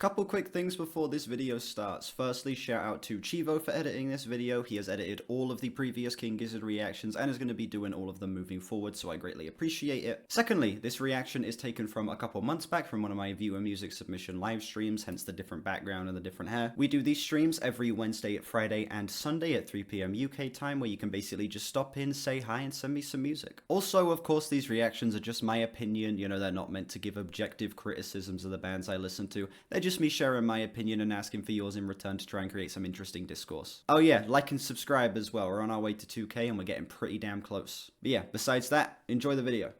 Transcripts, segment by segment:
Couple quick things before this video starts. Firstly, shout out to Chivo for editing this video. He has edited all of the previous King Gizzard reactions and is going to be doing all of them moving forward, so I greatly appreciate it. Secondly, this reaction is taken from a couple months back from one of my viewer music submission live streams, hence the different background and the different hair. We do these streams every Wednesday, Friday, and Sunday at 3 PM UK time, where you can basically just stop in, say hi, and send me some music. Also, of course, these reactions are just my opinion. You know, they're not meant to give objective criticisms of the bands I listen to. They're just me sharing my opinion and asking for yours in return to try and create some interesting discourse. Oh yeah, like and subscribe as well. We're on our way to 2K and we're getting pretty damn close. But yeah, besides that, enjoy the video.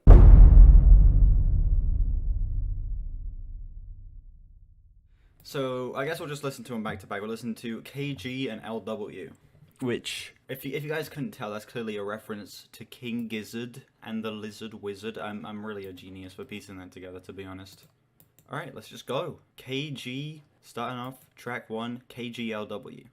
So I guess we'll just listen to them back to back. We'll listen to KG and LW. Which, if you guys couldn't tell, that's clearly a reference to King Gizzard and the Lizard Wizard. I'm really a genius for piecing that together, to be honest. Alright, let's just go. KG, starting off, track 1, KGLW.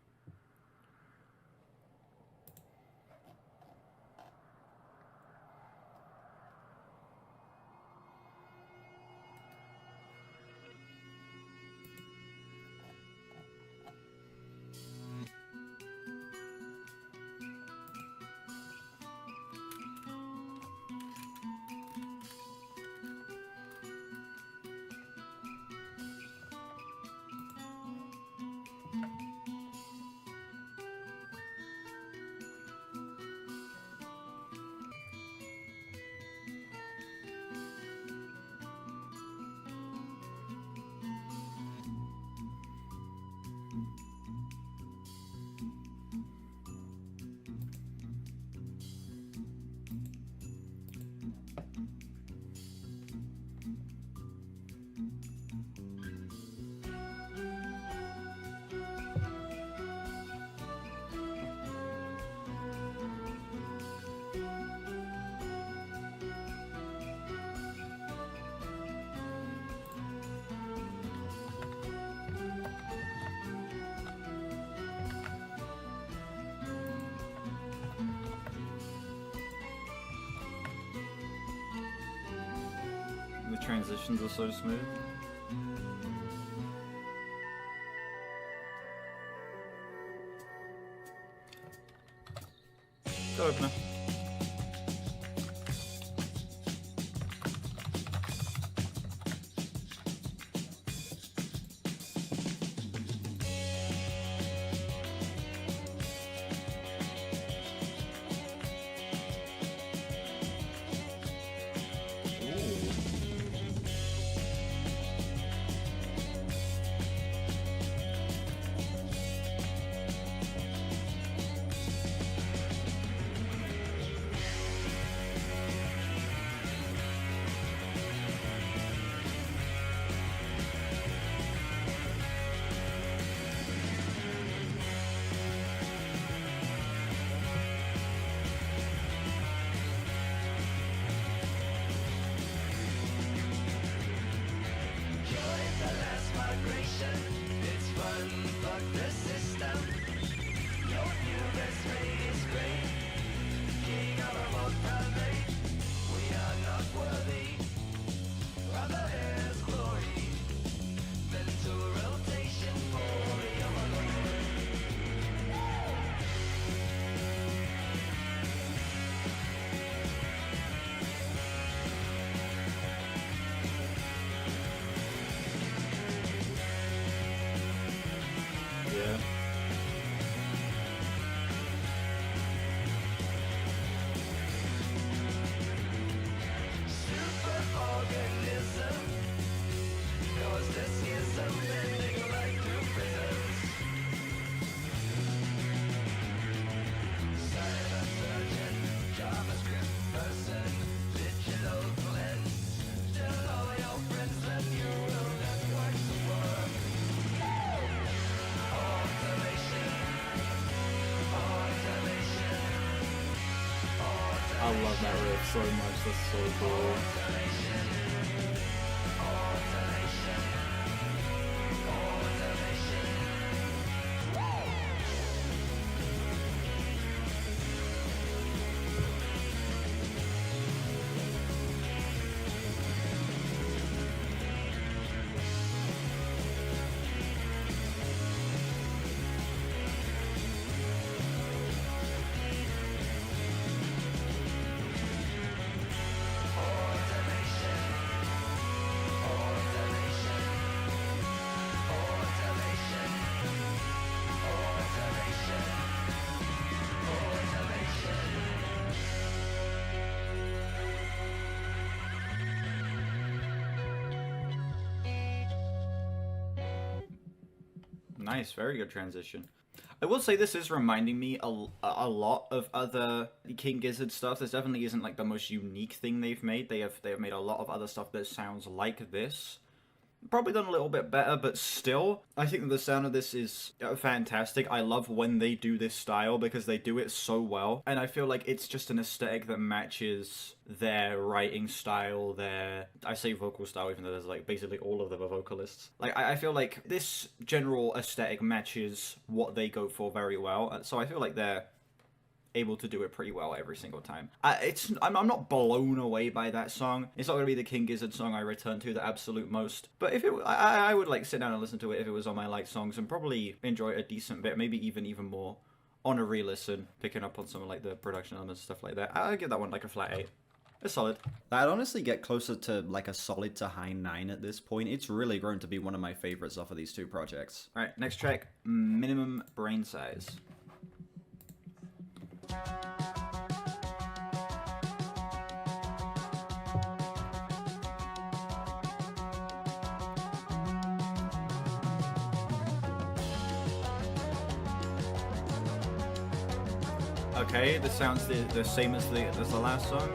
The transitions are so smooth. Go opener. I love that riff so much, that's so cool. Nice, very good transition. I will say this is reminding me a lot of other King Gizzard stuff. This definitely isn't like the most unique thing they've made. They have made a lot of other stuff that sounds like this. Probably done a little bit better, but still, I think that the sound of this is fantastic. I love when they do this style because they do it so well, and I feel like it's just an aesthetic that matches their writing style, I say vocal style even though there's like basically all of them are vocalists. Like, I feel like this general aesthetic matches what they go for very well, so I feel like they're able to do it pretty well every single time. I'm not blown away by that song. It's not gonna be the King Gizzard song I return to the absolute most, but if I would like sit down and listen to it if it was on my liked songs and probably enjoy it a decent bit, maybe even more on a re-listen, picking up on some of like the production elements, stuff like that. I'd give that one like a flat 8. It's solid. I'd honestly get closer to like a solid to high 9 at this point. It's really grown to be one of my favorites off of these two projects. All right, next track, Minimum Brain Size. Okay, this sounds the same as the last song.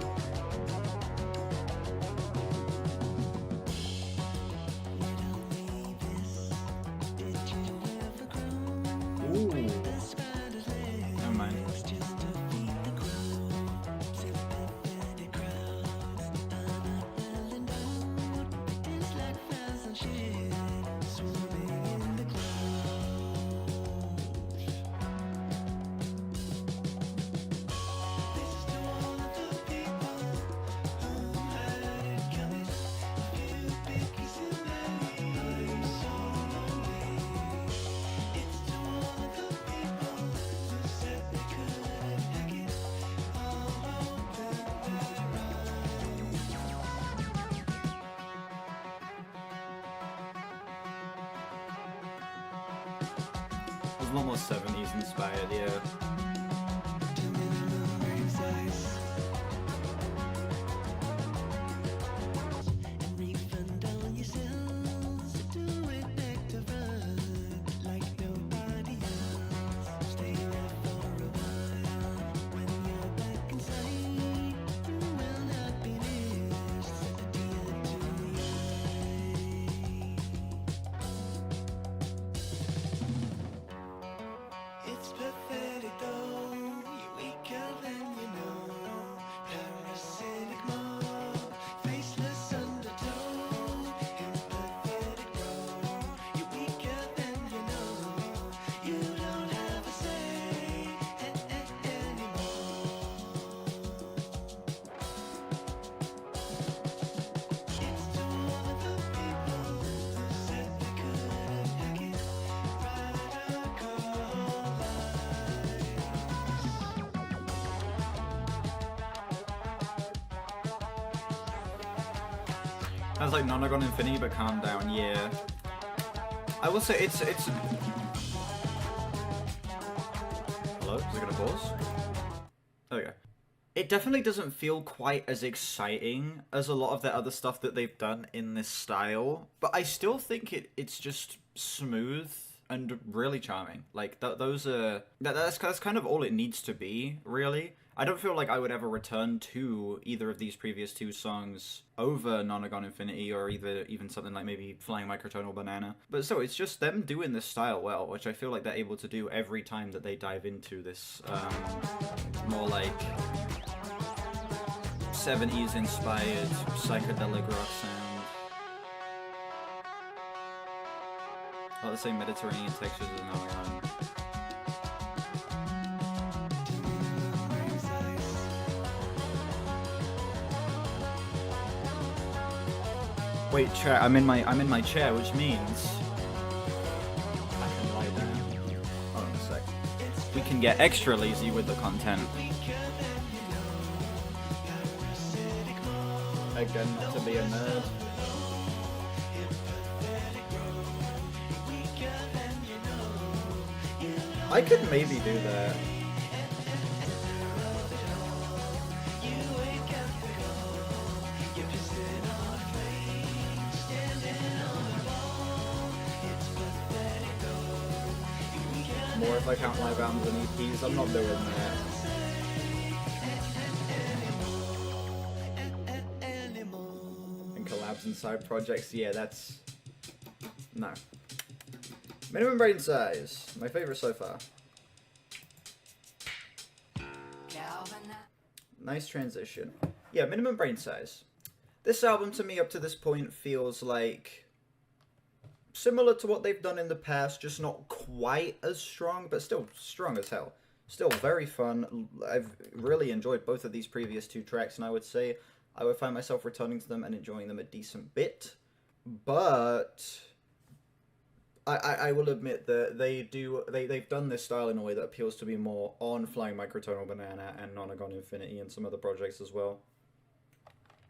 Ooh. Never mind. It was a lot more 70s inspired, yeah. Sounds like Nonagon Infinity, but calm down, yeah. I will say it's... Hello? Is it gonna pause? There we go. It definitely doesn't feel quite as exciting as a lot of the other stuff that they've done in this style, but I still think it's just smooth and really charming. Like, that's kind of all it needs to be, really. I don't feel like I would ever return to either of these previous two songs over Nonagon Infinity or even something like maybe Flying Microtonal Banana. But so it's just them doing this style well, which I feel like they're able to do every time that they dive into this more like 70s inspired psychedelic rock sound. Well, the same Mediterranean textures as Nonagon. Wait, chair. I'm in my chair, which means I can lie down. Hold on a sec. We can get extra lazy with the content. Again, not to be a nerd. I could maybe do that. more if I count live albums and EPs. I'm not doing that. And collabs and side projects, yeah, that's... no. Minimum Brain Size, my favorite so far. Nice transition. Yeah, Minimum Brain Size. This album to me up to this point feels like similar to what they've done in the past, just not quite as strong, but still strong as hell. Still very fun. I've really enjoyed both of these previous two tracks, and I would say I would find myself returning to them and enjoying them a decent bit. But I will admit that they've done this style in a way that appeals to me more on Flying Microtonal Banana and Nonagon Infinity and some other projects as well.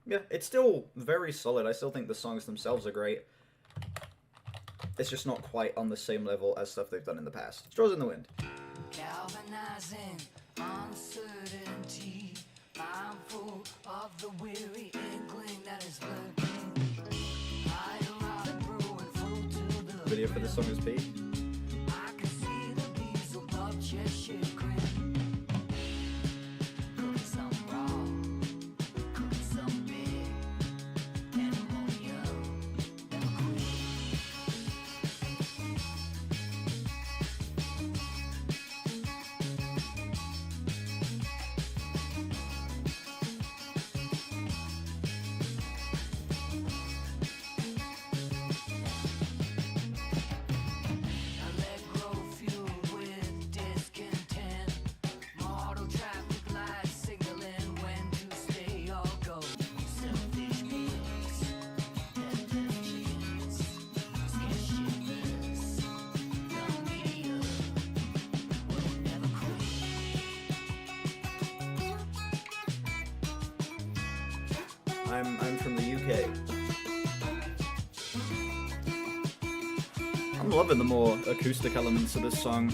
Yeah, it's still very solid. I still think the songs themselves are great. It's just not quite on the same level as stuff they've done in the past. Straws in the Wind. Galvanizing uncertainty, mindful of the weary inkling that is lurking. Video for this song is Pete. I can see the bees above Cheshire grin. Cooking some raw, cooking some big, and ammonia, and a queen. I'm from the UK. I'm loving the more acoustic elements of this song.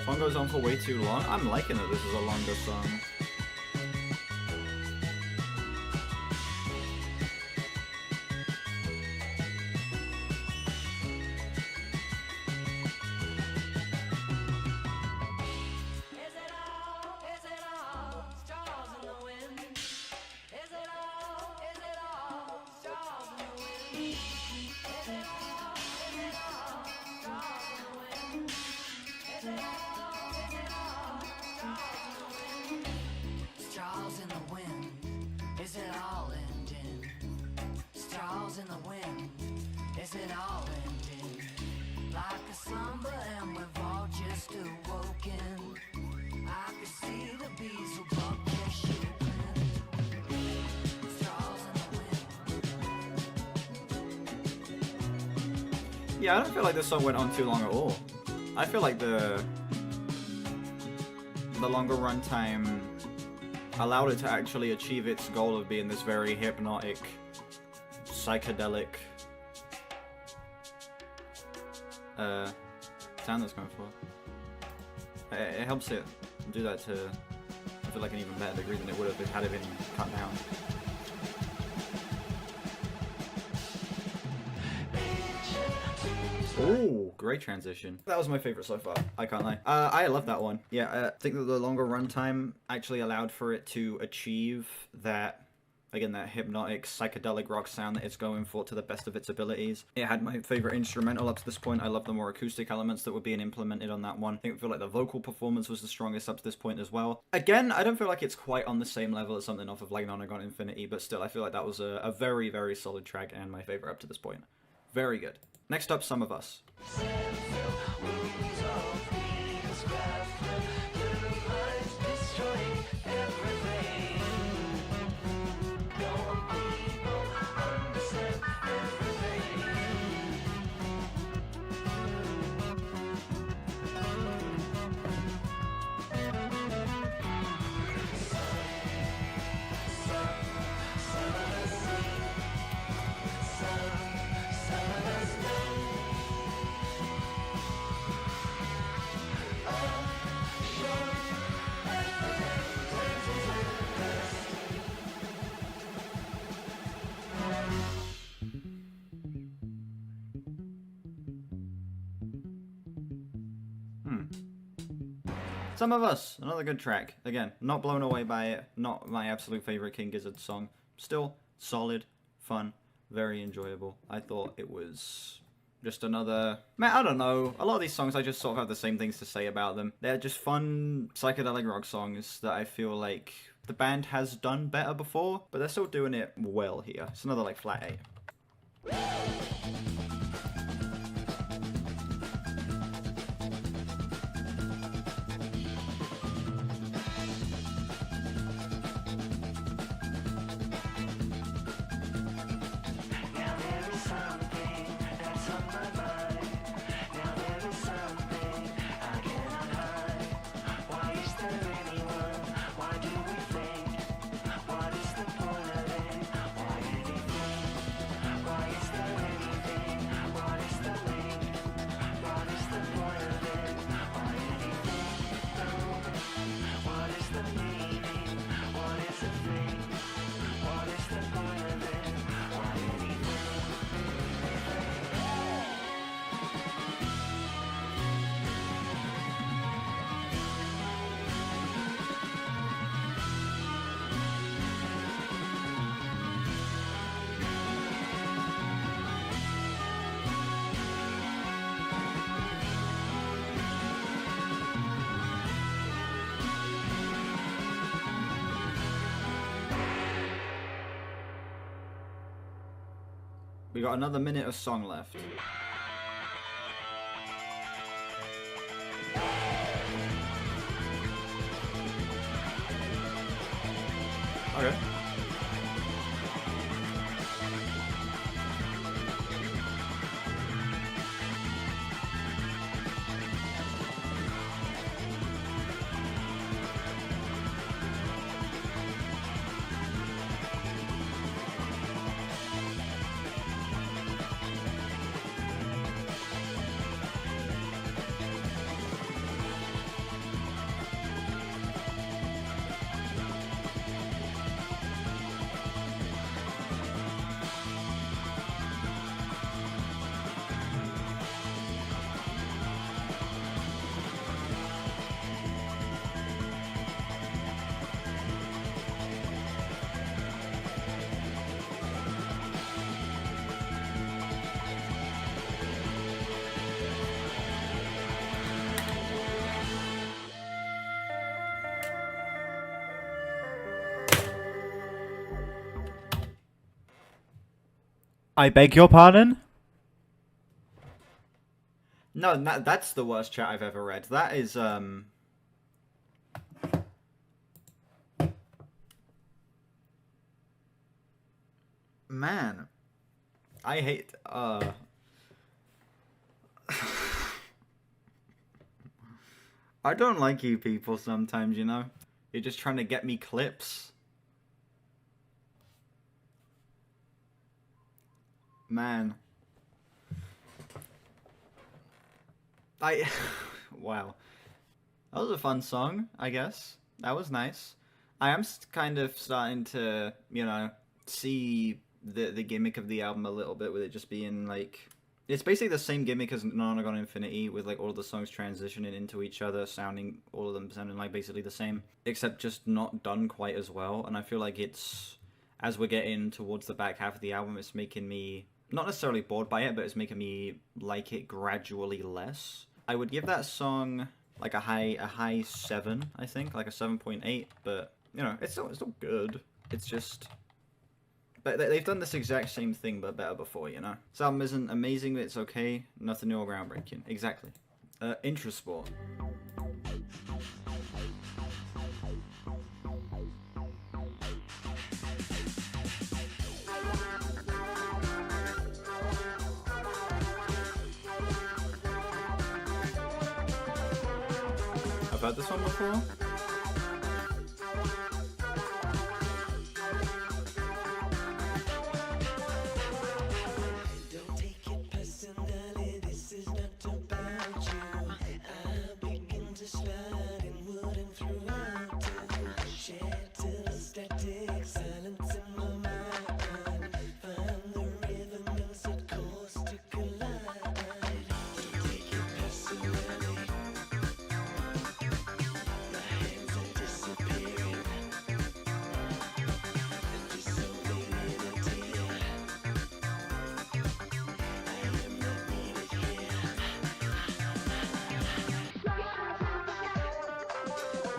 Song goes on for way too long. I'm liking it. This is a longer song. Straws in the wind, is it all ending? Straws in the wind, is it all ending? Like a slumber and we've all just awoken. I can see the bees will bump their shipping. Straws in the wind. Yeah, I don't feel like this song went on too long at all. I feel like the longer runtime allowed it to actually achieve its goal of being this very hypnotic, psychedelic sound that's going for. It helps it do that to, I feel like, an even better degree than it would have had it been cut down. Ooh, great transition. That was my favorite so far. I can't lie. I love that one. Yeah, I think that the longer runtime actually allowed for it to achieve that, again, that hypnotic, psychedelic rock sound that it's going for to the best of its abilities. It had my favorite instrumental up to this point. I love the more acoustic elements that were being implemented on that one. I feel like the vocal performance was the strongest up to this point as well. Again, I don't feel like it's quite on the same level as something off of like Nonagon Infinity, but still, I feel like that was a very, very solid track and my favorite up to this point. Very good. Next up, Some of Us. Some of Us, another good track. Again, not blown away by it, not my absolute favorite King Gizzard song. Still solid, fun, very enjoyable. I thought it was just another... Man, I don't know. A lot of these songs, I just sort of have the same things to say about them. They're just fun, psychedelic rock songs that I feel like the band has done better before, but they're still doing it well here. It's another, like, flat 8. We got another minute of song left. Okay. I beg your pardon? No, that's the worst chat I've ever read. That is, Man. I hate, I don't like you people sometimes, you know? You're just trying to get me clips. Man. Wow. That was a fun song, I guess. That was nice. I am kind of starting to, you know, see the gimmick of the album a little bit, with it just being like... It's basically the same gimmick as Nana Gone Infinity, with like all of the songs transitioning into each other, all of them sounding like basically the same, except just not done quite as well. And I feel like it's, as we're getting towards the back half of the album, it's making me not necessarily bored by it, but it's making me like it gradually less. I would give that song like a high 7, I think, like a 7.8, but you know, it's still good. It's just... But they've done this exact same thing, but better before, you know? This album isn't amazing, but it's okay. Nothing new or groundbreaking. Exactly. Intrasport. I've heard this one before.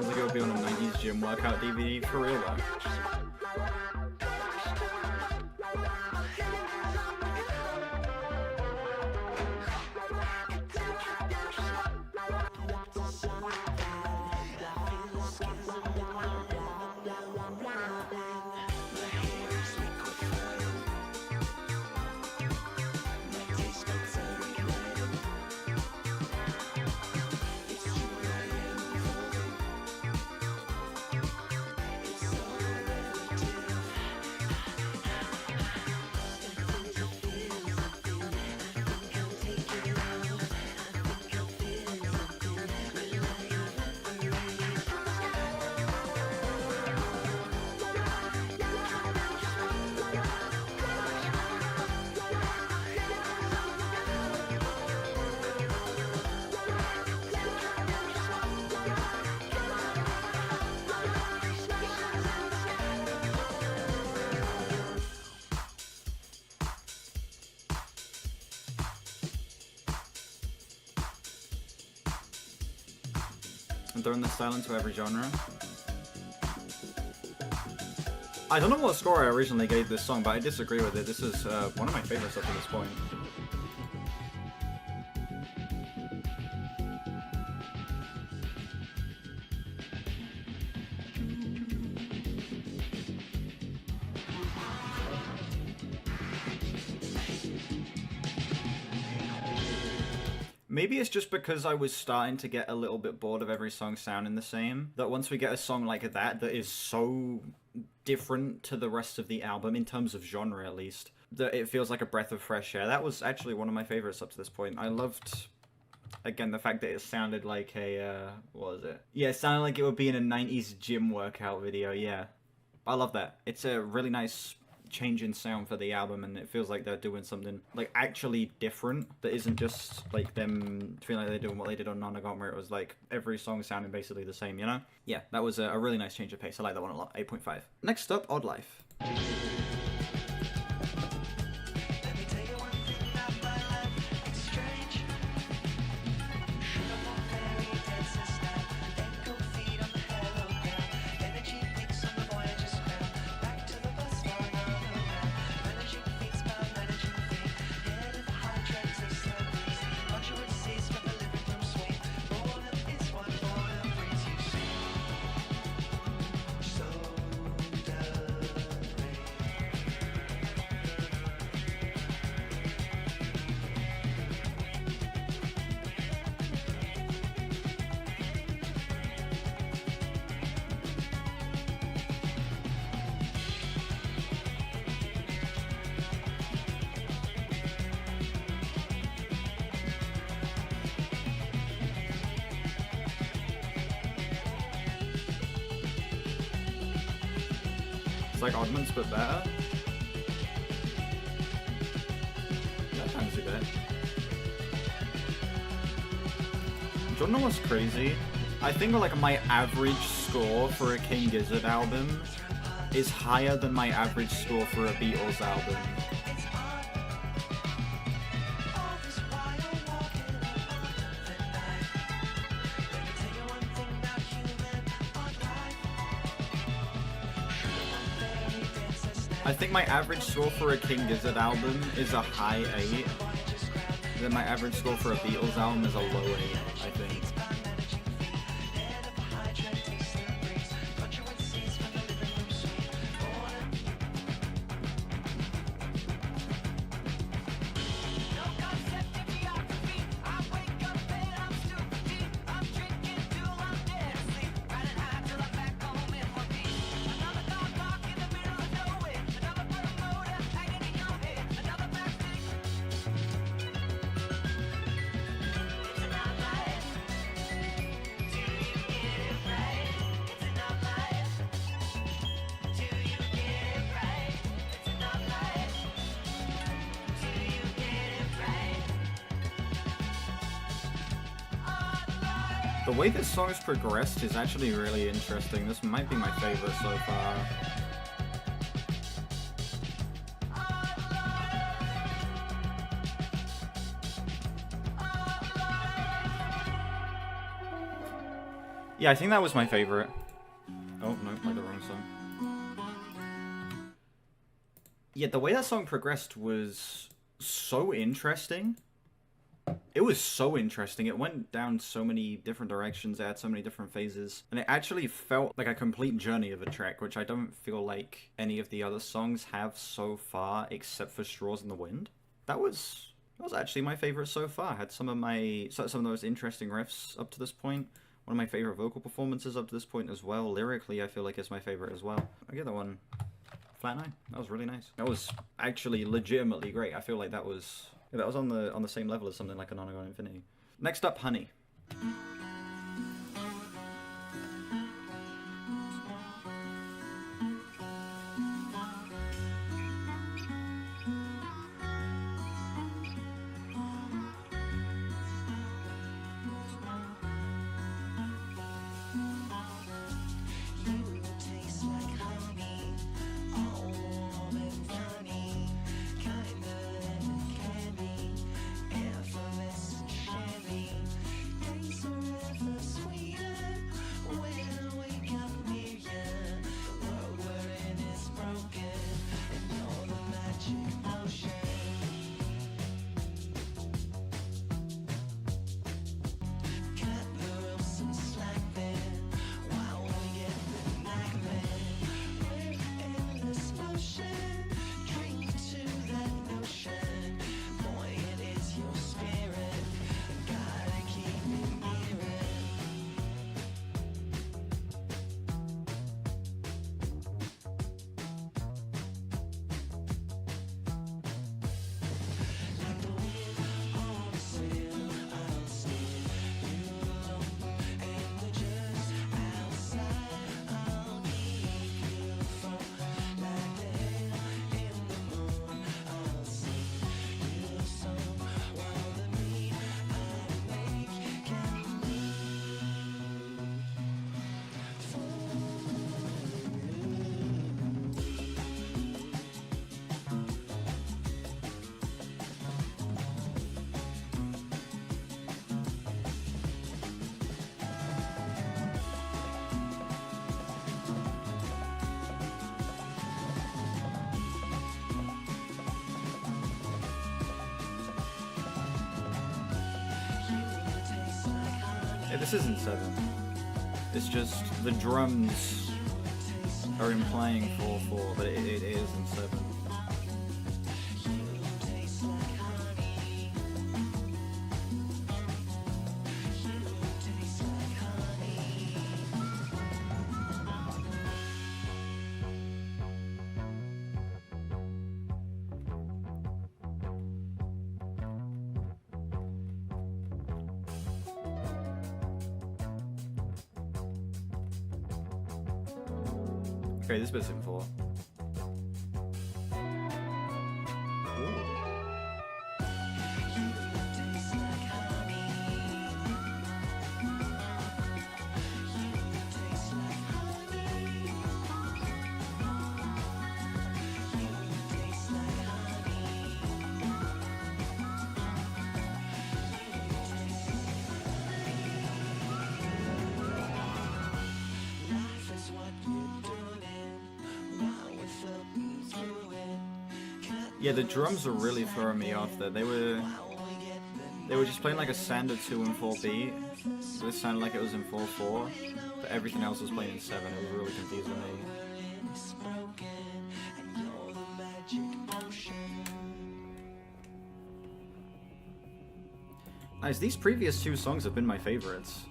Feels like it would be on a 90s gym workout DVD for real though. And throwing the style into every genre. I don't know what score I originally gave this song, but I disagree with it. This is one of my favorites up to this point. Maybe it's just because I was starting to get a little bit bored of every song sounding the same, that once we get a song like that is so different to the rest of the album, in terms of genre at least, that it feels like a breath of fresh air. That was actually one of my favorites up to this point. I loved, again, the fact that it sounded like a, what was it? Yeah, it sounded like it would be in a 90s gym workout video, yeah. I love that. It's a really nice change in sound for the album, and it feels like they're doing something like actually different that isn't just like them feeling like they're doing what they did on Nonagon, where it was like every song sounding basically the same, you know? Yeah, that was a really nice change of pace. I like that one a lot. 8.5. Next up, Odd Life. It's like Oddments, but better. Yeah, I kind of see that. Do you know what's crazy? I think like my average score for a King Gizzard album is higher than my average score for a Beatles album. I think my average score for a King Gizzard album is a high 8. Then my average score for a Beatles album is a low 8, I think. The way this song has progressed is actually really interesting. This might be my favorite so far. Yeah, I think that was my favorite. Oh, no, like the wrong song. Yeah, the way that song progressed was so interesting. It was so interesting. It went down so many different directions, it had so many different phases, and it actually felt like a complete journey of a track, which I don't feel like any of the other songs have so far, except for Straws in the Wind. That was actually my favorite so far. Had some of the most interesting riffs up to this point. One of my favorite vocal performances up to this point as well. Lyrically, I feel like it's my favorite as well. I give that one flat 9. That was really nice. That was actually legitimately great. I feel like that was on the same level as something like a Nonagon Infinity. Next up, Honey. Yeah, this isn't 7. It's just the drums are implying 4/4, but it is in 7. Okay, this bit's in 4. Yeah, the drums are really throwing me off there. They were just playing like a standard 2 and 4 beat. So this sounded like it was in 4/4, but everything else was playing in 7. It was really confusing me. Nice, these previous 2 songs have been my favorites.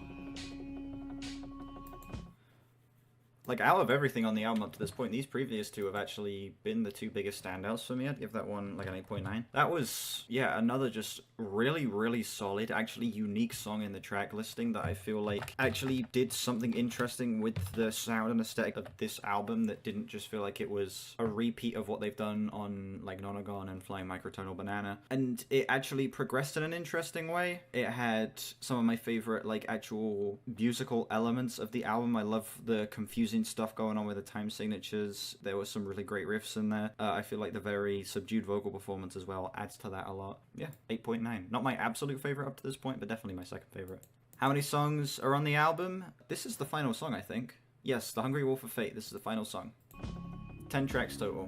Like, out of everything on the album up to this point, these previous 2 have actually been the 2 biggest standouts for me. I'd give that one, like, an 8.9. That was, yeah, another just really, really solid, actually unique song in the track listing that I feel like actually did something interesting with the sound and aesthetic of this album that didn't just feel like it was a repeat of what they've done on, like, Nonagon and Flying Microtonal Banana. And it actually progressed in an interesting way. It had some of my favorite, like, actual musical elements of the album. I love the confusing stuff going on with the time signatures. There were some really great riffs in there. I feel like the very subdued vocal performance as well adds to that a lot. Yeah, 8.9. Not my absolute favorite up to this point, but definitely my second favorite. How many songs are on the album? This is the final song, I think. Yes, The Hungry Wolf of Fate. This is the final song. 10 tracks total.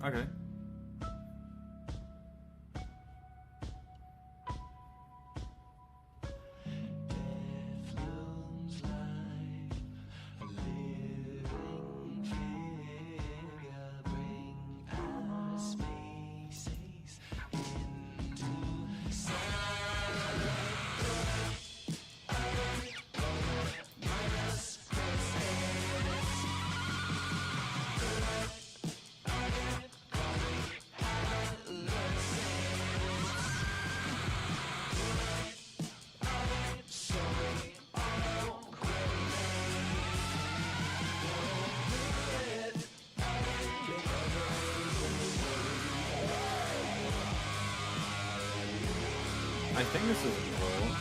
Okay. I think this is cool.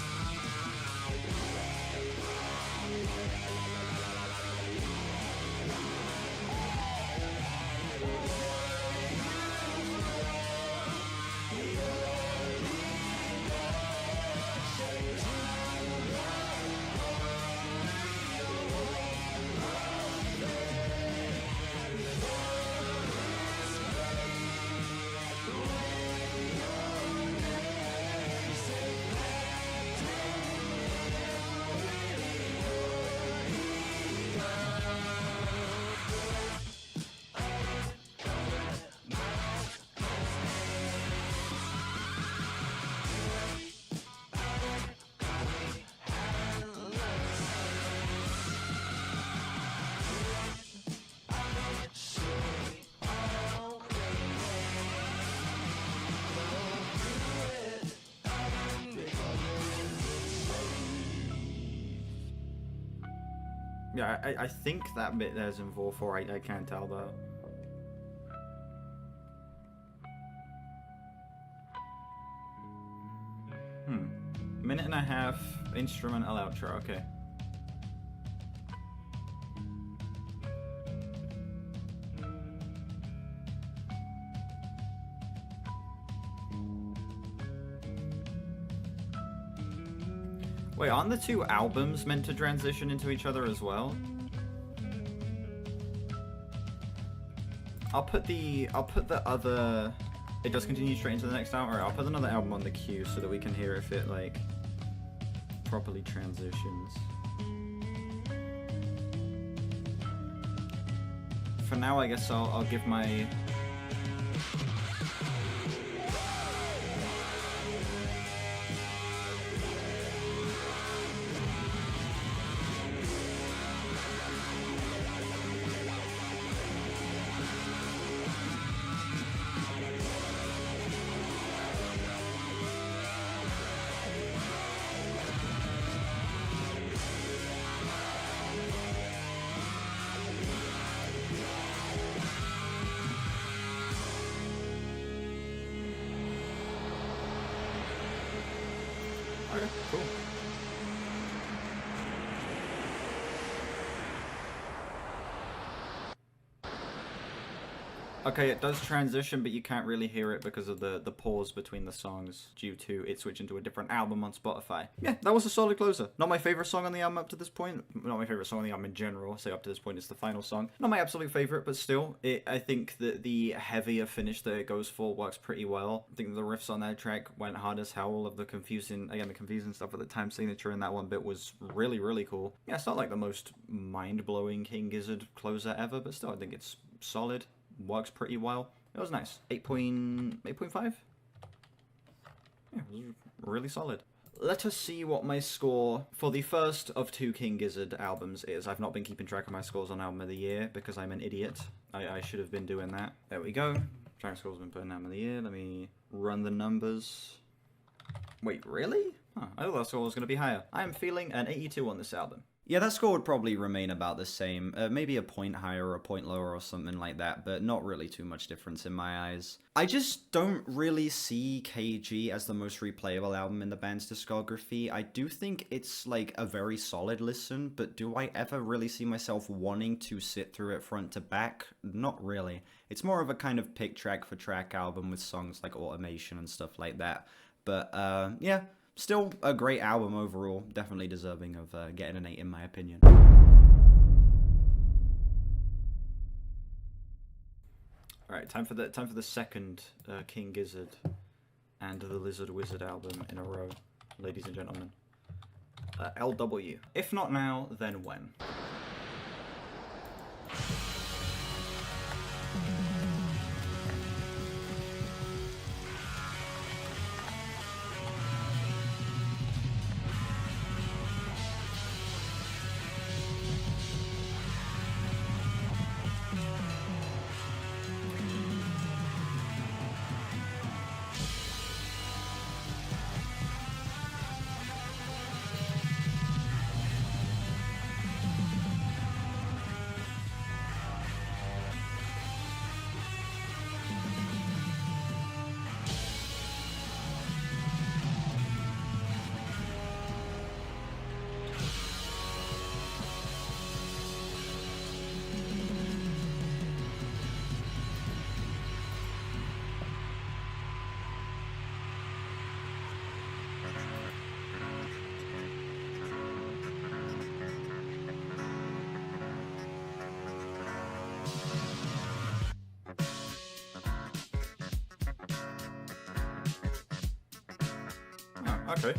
Yeah, I think that bit there's in Vol 4, I can't tell though. Minute and a half instrumental outro, okay. Wait, aren't the two albums meant to transition into each other as well? I'll put the other... It does continue straight into the next album. Alright, I'll put another album on the queue so that we can hear if it, like, properly transitions. For now, I guess I'll give my... cool. Okay, it does transition, but you can't really hear it because of the pause between the songs due to it switching to a different album on Spotify. Yeah, that was a solid closer. Not my favorite song on the album up to this point. Not my favorite song on the album in general. Say up to this point, it's the final song. Not my absolute favorite, but still, I think that the heavier finish that it goes for works pretty well. I think the riffs on that track went hard as hell. All of the confusing stuff with the time signature in that one bit was really, really cool. Yeah, it's not like the most mind-blowing King Gizzard closer ever, but still, I think it's solid. Works pretty well. It was nice. 8.5? Yeah, it was really solid. Let us see what my score for the first of 2 King Gizzard albums is. I've not been keeping track of my scores on Album of the Year because I'm an idiot. I should have been doing that. There we go. Track scores have been put in Album of the Year. Let me run the numbers. Wait, really? Huh, I thought that score was going to be higher. I am feeling an 82 on this album. Yeah, that score would probably remain about the same. Maybe a point higher or a point lower or something like that, but not really too much difference in my eyes. I just don't really see KG as the most replayable album in the band's discography. I do think it's like a very solid listen, but do I ever really see myself wanting to sit through it front to back? Not really. It's more of a kind of pick track for track album with songs like Automation and stuff like that. But yeah. Still a great album overall, definitely deserving of getting an 8 in my opinion. Alright, time for the second King Gizzard and the Lizard Wizard album in a row, ladies and gentlemen. LW. If not now, then when? Okay.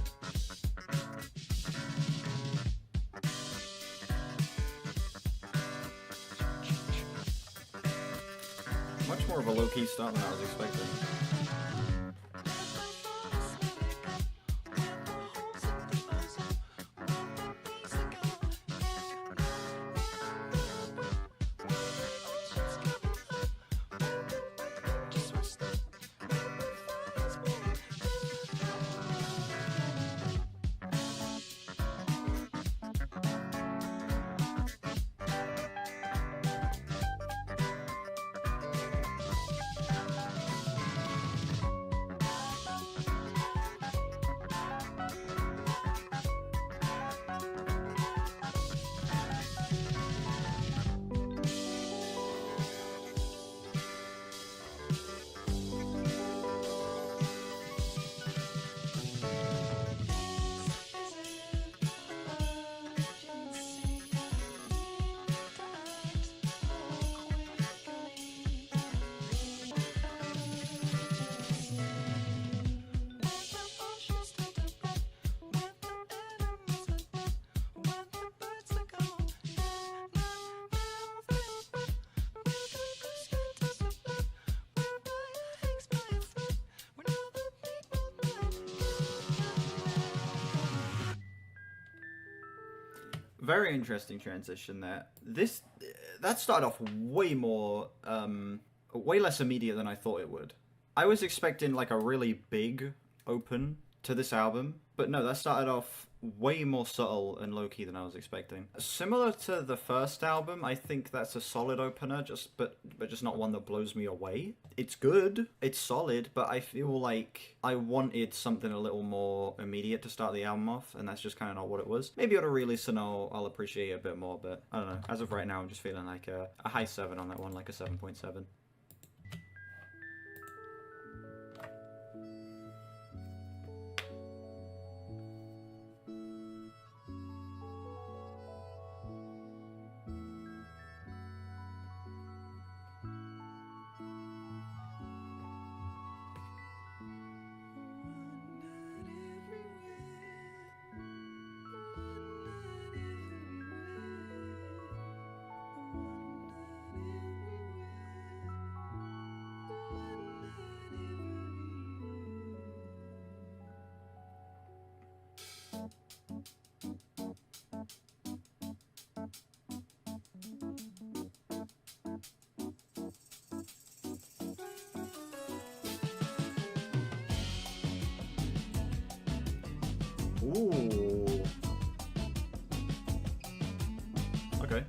Much more of a low-key start than I was expecting. Very interesting transition there. That started off way more, way less immediate than I thought it would. I was expecting like a really big open to this album, but no, that started off way more subtle and low-key than I was expecting. Similar to the first album, I think that's a solid opener, but just not one that blows me away. It's good, it's solid, but I feel like I wanted something a little more immediate to start the album off, and that's just kind of not what it was. Maybe on a re-listen I'll appreciate it a bit more, but I don't know. As of right now, I'm just feeling like a high 7 on that one, like a 7.7. Ooh. Okay.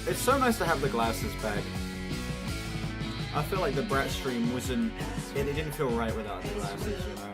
It's so nice to have the glasses back. I feel like the Brat stream wasn't... It didn't feel right without the glasses, you know?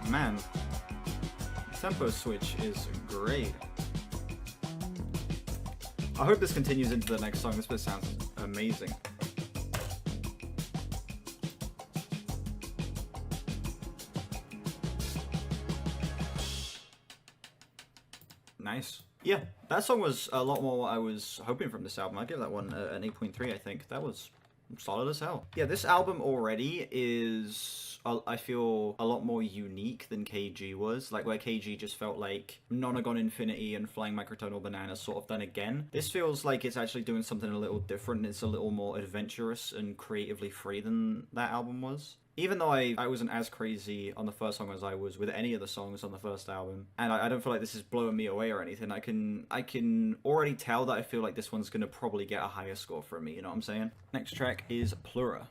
Man, tempo switch is great. I hope this continues into the next song. This bit sounds amazing. Nice. Yeah, that song was a lot more what I was hoping from this album. I give that one an 8.3, I think. That was solid as hell. Yeah, this album already is, I feel, a lot more unique than KG was. Like, where KG just felt like Nonagon Infinity and Flying Microtonal Banana sort of done again. This feels like it's actually doing something a little different. It's a little more adventurous and creatively free than that album was. Even though I wasn't as crazy on the first song as I was with any of the songs on the first album, and I don't feel like this is blowing me away or anything, I can already tell that I feel like this one's gonna probably get a higher score from me, you know what I'm saying? Next track is Plura.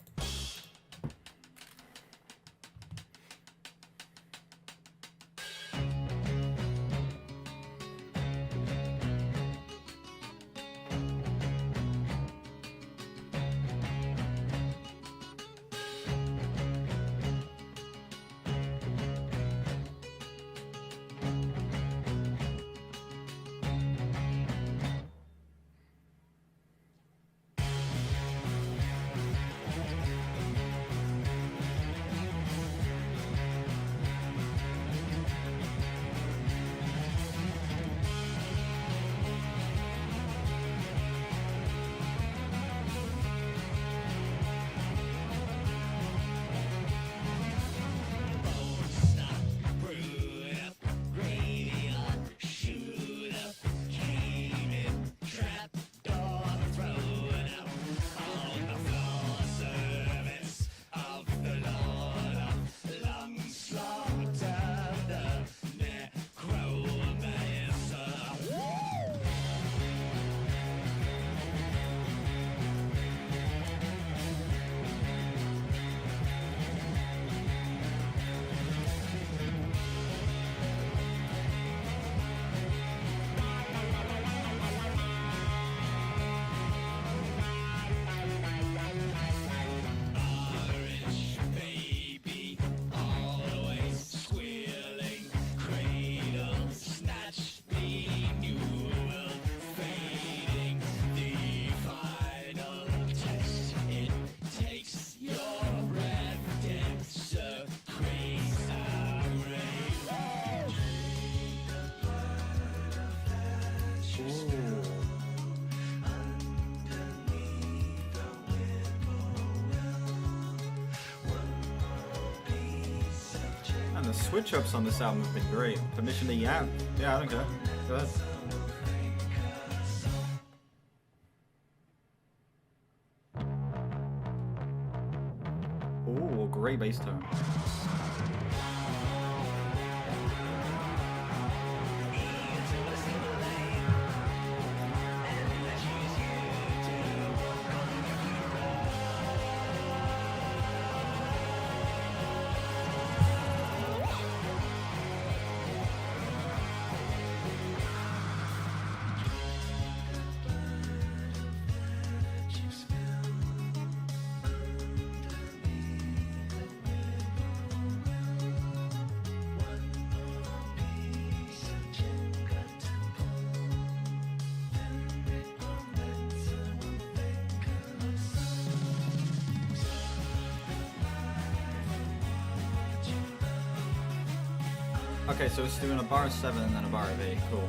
switch ups on this album have been great. Permission to yap? Yeah, I don't care. Go ahead. Ooh, great bass tone. Okay, so it's doing a bar of 7 and then a bar of 8. Cool.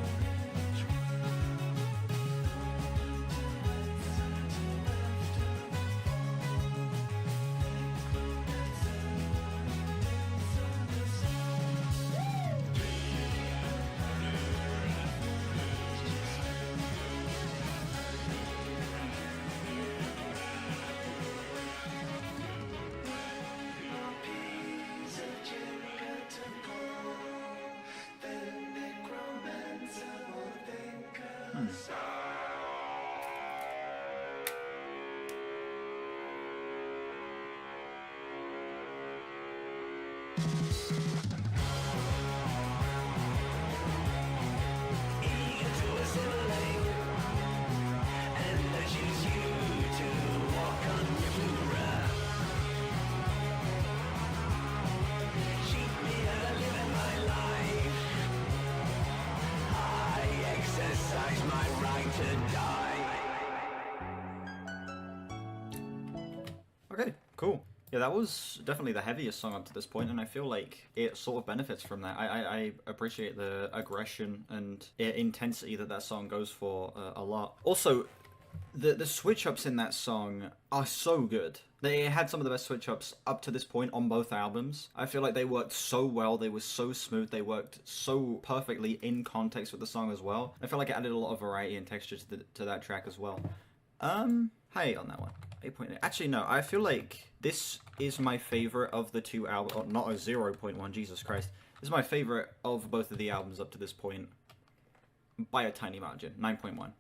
Okay, cool. Yeah, that was definitely the heaviest song up to this point, and I feel like it sort of benefits from that. I appreciate the aggression and intensity that song goes for a lot. Also, the switch-ups in that song are so good. They had some of the best switch-ups up to this point on both albums. I feel like they worked so well, they were so smooth, they worked so perfectly in context with the song as well. I feel like it added a lot of variety and texture to that track as well. High 8 on that one. 8.8. Actually, no, I feel like this is my favorite of the two albums. Oh, not a 0.1, Jesus Christ. This is my favorite of both of the albums up to this point. By a tiny margin. 9.1.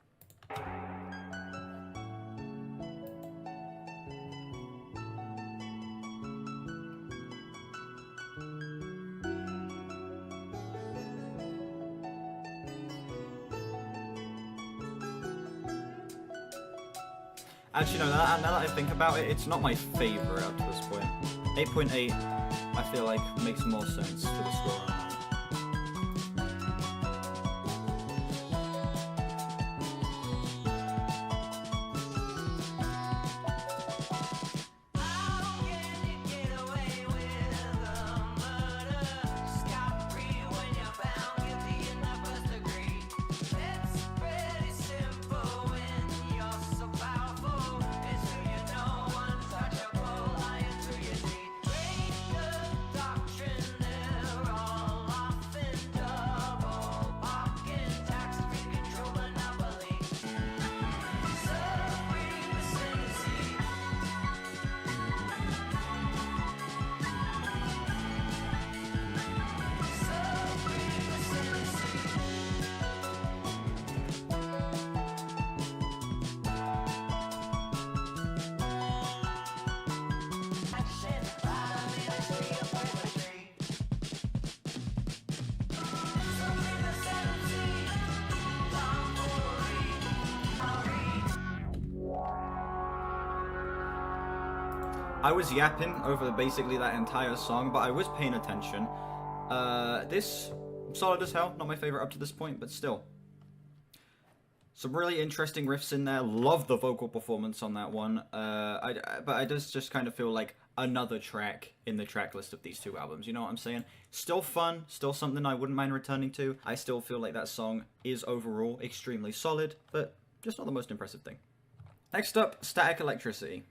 Actually, no, now that I think about it, it's not my favorite up to this point. 8.8, I feel like, makes more sense for the score. I was yapping over basically that entire song, but I was paying attention. This, solid as hell, not my favorite up to this point, but still. Some really interesting riffs in there. Love the vocal performance on that one. But I just kind of feel like another track in the track list of these two albums. You know what I'm saying? Still fun, still something I wouldn't mind returning to. I still feel like that song is overall extremely solid, but just not the most impressive thing. Next up, Static Electricity.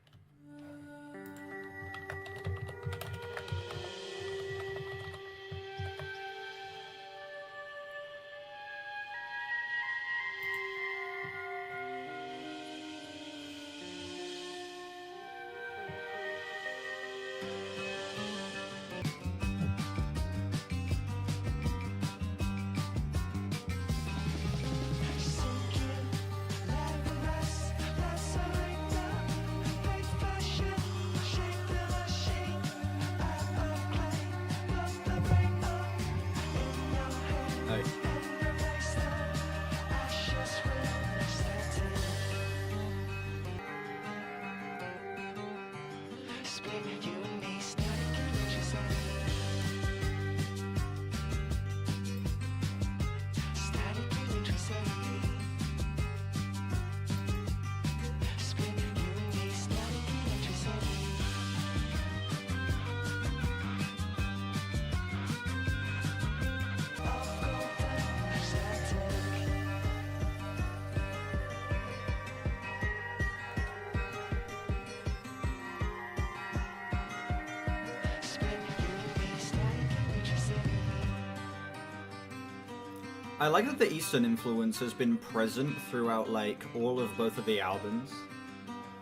I like that the Eastern influence has been present throughout, like, all of both of the albums.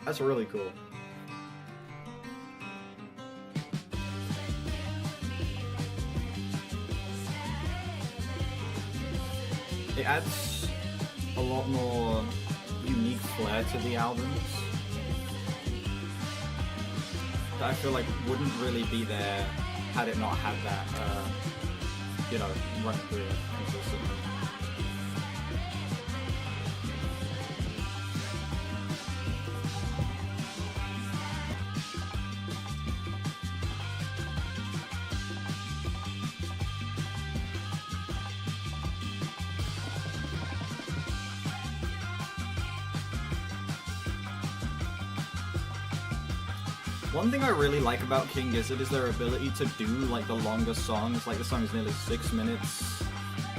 That's really cool. It adds a lot more unique flair to the albums that I feel like wouldn't really be there had it not had that, you know, run through it consistently. One thing I really like about King Gizzard is their ability to do like the longer songs. Like the song is nearly 6 minutes.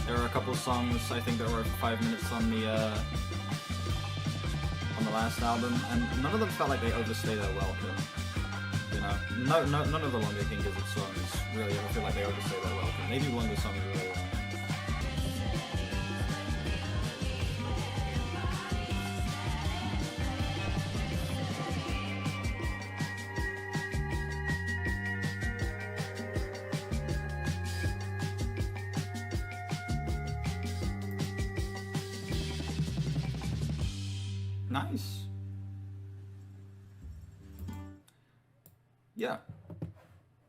There are a couple songs I think that were 5 minutes on the last album, and none of them felt like they overstay their welcome. You know, none of the longer King Gizzard songs really ever feel like they overstay their welcome. Maybe longer songs really well. Nice. Yeah.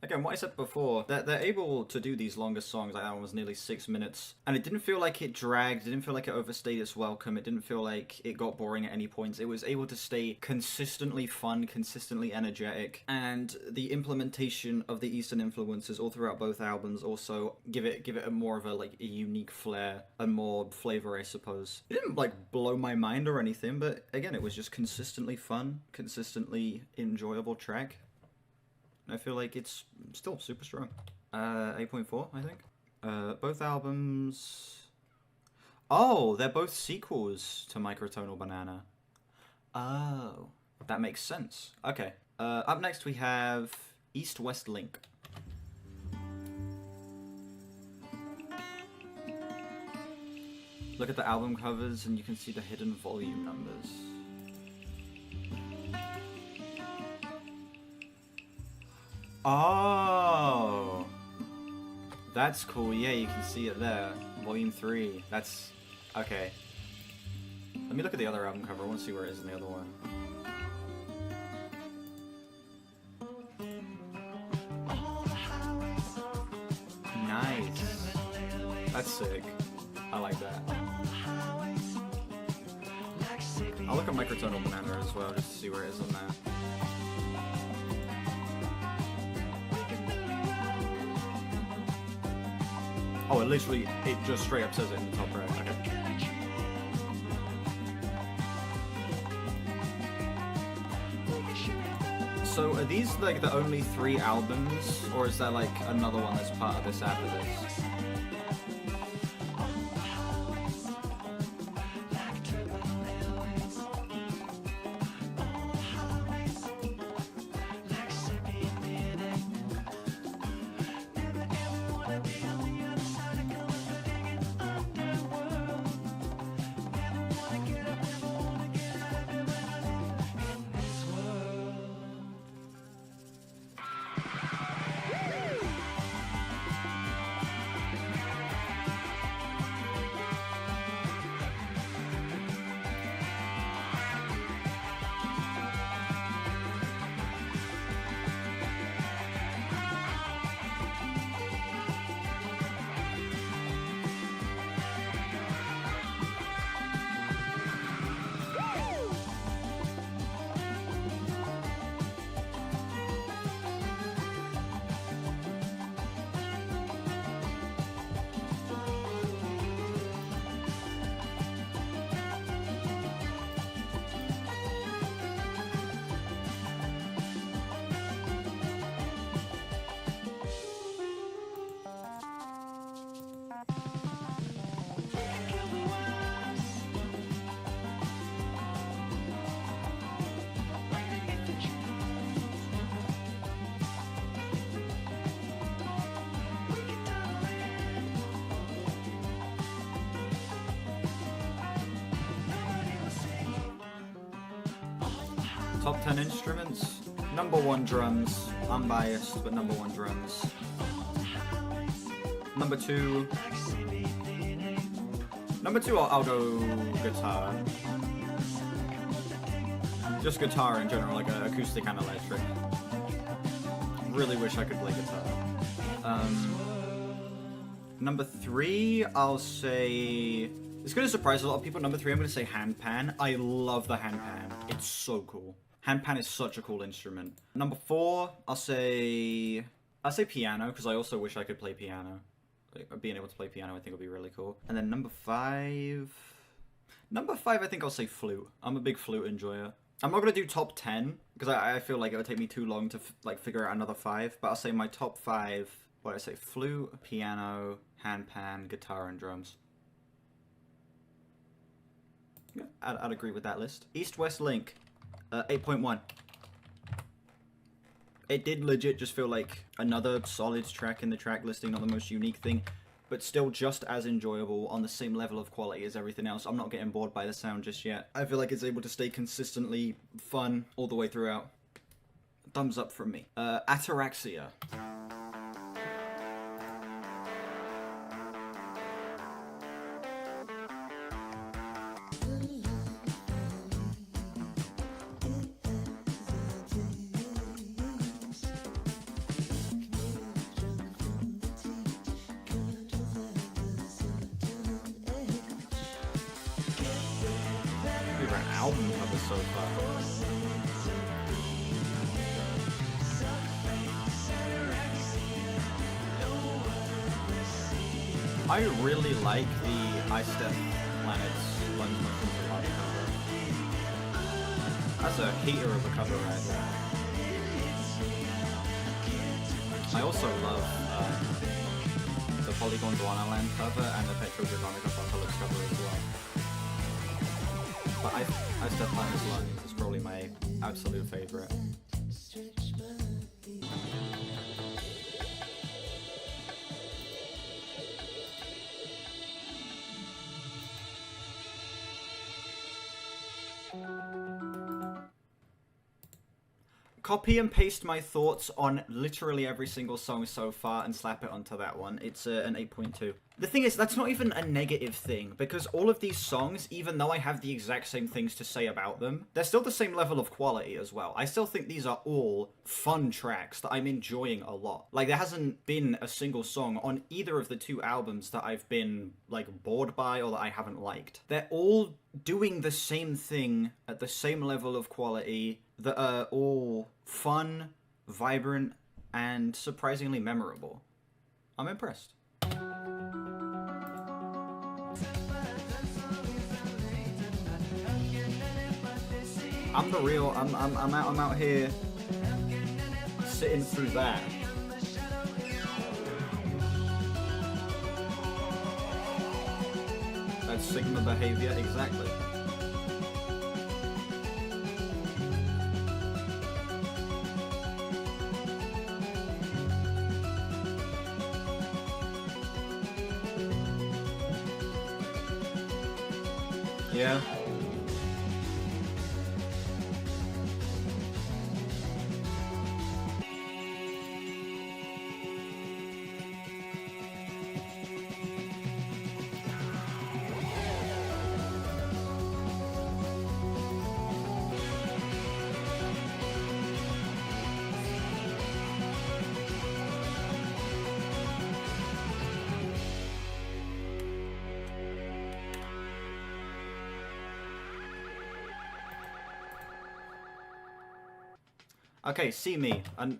Again, what I said before, that they're able to do these longer songs, like that one was nearly 6 minutes, and it didn't feel like it dragged, it didn't feel like it overstayed its welcome, it didn't feel like it got boring at any points. It was able to stay consistently fun, consistently energetic, and the implementation of the Eastern influences all throughout both albums also give it a more of a like a unique flair and more flavor, I suppose. It didn't like blow my mind or anything, but again, it was just consistently fun, consistently enjoyable track. I feel like it's still super strong. 8.4, I think. Both albums... Oh, they're both sequels to Microtonal Banana. Oh, that makes sense. Okay. Up next we have East-West Link. Look at the album covers and you can see the hidden volume numbers. Oh, that's cool. Yeah, you can see it there. Volume 3. That's okay. Let me look at the other album cover. I want to see where it is in the other one. Nice. That's sick. I like that. I'll look at Microtonal Banana as well, just to see where it is on that. Oh, it just straight up says it in the top right. Okay. So are these like the only 3 albums, or is there like another one that's part of this after this? Top 10 instruments. Number 1 drums. I'm biased, but number 1 drums. Number 2. Number 2, I'll go guitar. Just guitar in general, like acoustic and electric. Really wish I could play guitar. Number 3, I'll say... It's gonna surprise a lot of people. Number 3, I'm gonna say handpan. I love the handpan. It's so cool. Handpan is such a cool instrument. Number 4, I'll say piano, because I also wish I could play piano. Like, being able to play piano I think would be really cool. And then number 5, I think I'll say flute. I'm a big flute enjoyer. I'm not gonna do top 10, because I feel like it would take me too long to figure out another 5, but I'll say my top 5, what did I say? Flute, piano, handpan, guitar, and drums. Yeah, I'd agree with that list. East-West Link, 8.1. It did legit just feel like another solid track in the track listing, not the most unique thing, but still just as enjoyable on the same level of quality as everything else. I'm not getting bored by the sound just yet. I feel like it's able to stay consistently fun all the way throughout. Thumbs up from me. Ataraxia. Favorite album cover so far. I really like the Ice Death Planet's Lens Mushrooms and Lava cover. That's a heater of a cover right there. I also love the Polygon Guanaland cover and the Petro Dragonica Apocalypse cover as well. But I Step Planet's Lungs is probably my absolute favorite. Copy and paste my thoughts on literally every single song so far and slap it onto that one. It's an 8.2. The thing is, that's not even a negative thing, because all of these songs, even though I have the exact same things to say about them, they're still the same level of quality as well. I still think these are all fun tracks that I'm enjoying a lot. Like, there hasn't been a single song on either of the 2 albums that I've been, like, bored by or that I haven't liked. They're all doing the same thing at the same level of quality that are all fun, vibrant, and surprisingly memorable. I'm impressed. I'm the real, I'm out here sitting through that. That's Sigma behavior, exactly. Yeah. Okay, See Me. And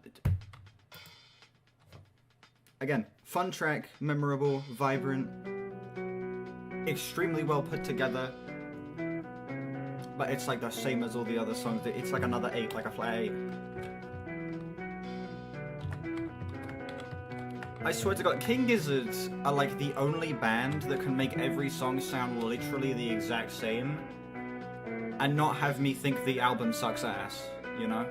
again, fun track, memorable, vibrant, extremely well put together. But it's like the same as all the other songs. It's like another 8, like a flat 8. I swear to God, King Gizzards are like the only band that can make every song sound literally the exact same and not have me think the album sucks ass, you know?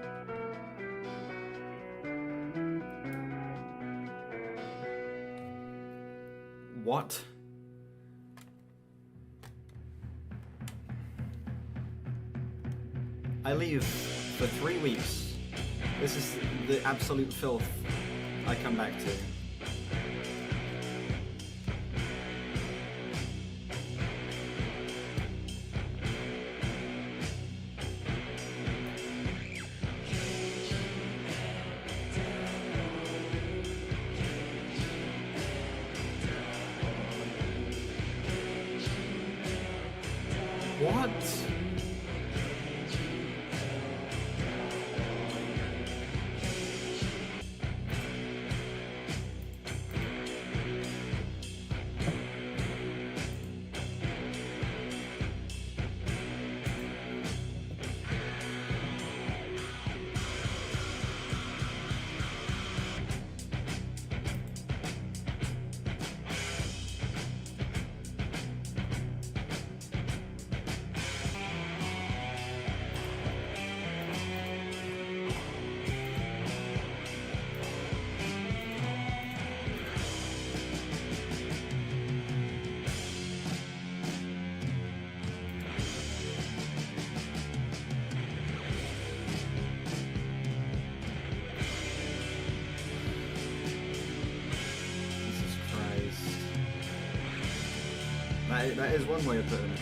What? I leave for 3 weeks. This is the absolute filth I come back to. What? Jesus Christ. That is one way of putting it.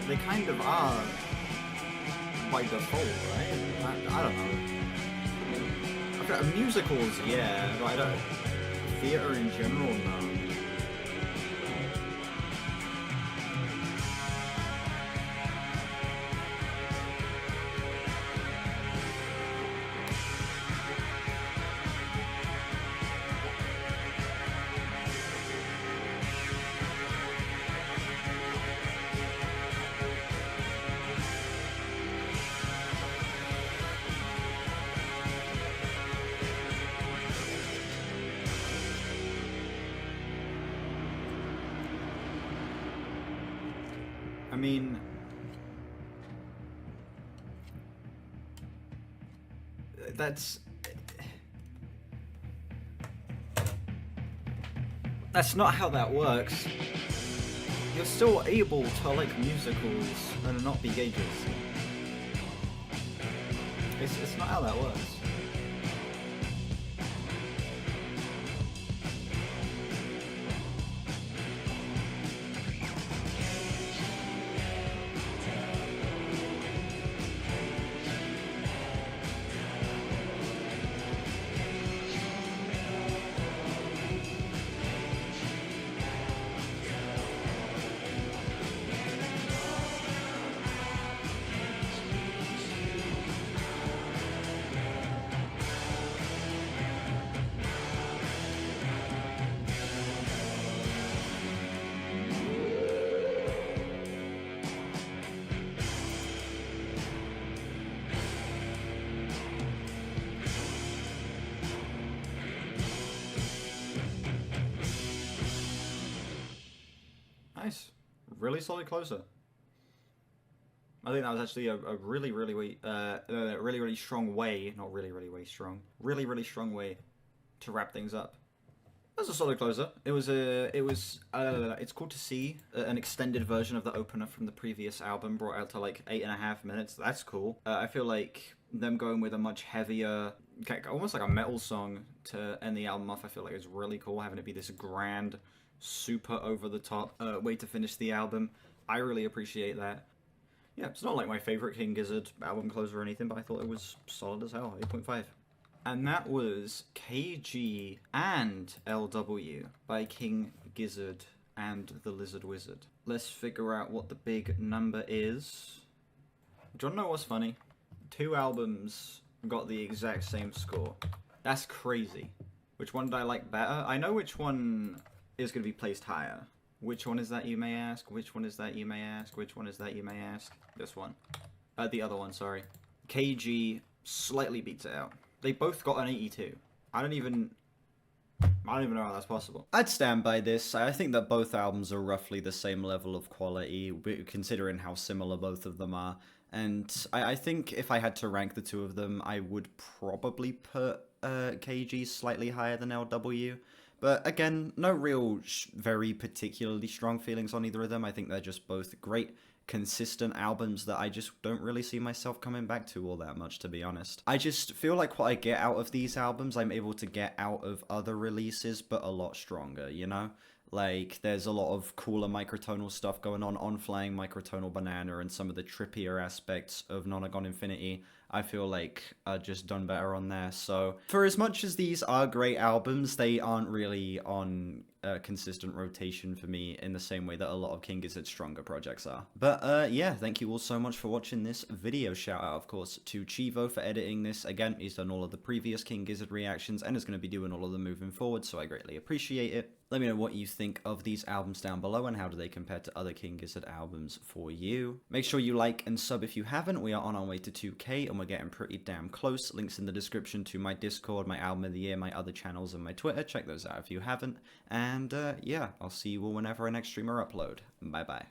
They kind of are by default, right? I don't know. Okay, musicals, yeah, but I don't. Theater in general, no. I mean, that's not how that works. you're still able to like musicals and not be gauges. It's not how that works. Nice. Really solid closer. I think that was actually a really, really strong way, not really, really strong, really strong way to wrap things up. That was a solid closer. It's cool to see an extended version of the opener from the previous album brought out to like 8.5 minutes. That's cool. I feel like them going with a much heavier, almost like a metal song to end the album off, I feel like is really cool, having it be this grand, super over-the-top way to finish the album. I really appreciate that. Yeah, it's not like my favorite King Gizzard album closer or anything, but I thought it was solid as hell, 8.5. And that was KG and LW by King Gizzard and the Lizard Wizard. Let's figure out what the big number is. Do you want to know what's funny? 2 albums got the exact same score. That's crazy. Which one did I like better? I know which one is going to be placed higher. Which one is that, you may ask? Which one is that, you may ask? Which one is that, you may ask? This one. The other one, sorry. KG slightly beats it out. They both got an 82. I don't even know how that's possible. I'd stand by this. I think that both albums are roughly the same level of quality, considering how similar both of them are. And I think if I had to rank the two of them, I would probably put KG slightly higher than LW. But again, no real very particularly strong feelings on either of them. I think they're just both great, consistent albums that I just don't really see myself coming back to all that much, to be honest. I just feel like what I get out of these albums, I'm able to get out of other releases, but a lot stronger, you know? Like, there's a lot of cooler microtonal stuff going on Flying Microtonal Banana, and some of the trippier aspects of Nonagon Infinity, I feel like are just done better on there. So, for as much as these are great albums, they aren't really on consistent rotation for me in the same way that a lot of King Gizzard's stronger projects are. But yeah, thank you all so much for watching this video. Shout out, of course, to Chivo for editing this. Again, he's done all of the previous King Gizzard reactions and is going to be doing all of them moving forward, so I greatly appreciate it. Let me know what you think of these albums down below and how do they compare to other King Gizzard albums for you. Make sure you like and sub if you haven't. We are on our way to 2K and we're getting pretty damn close. Links in the description to my Discord, my album of the year, my other channels, and my Twitter. Check those out if you haven't. And yeah, I'll see you all whenever I next stream or upload. Bye bye.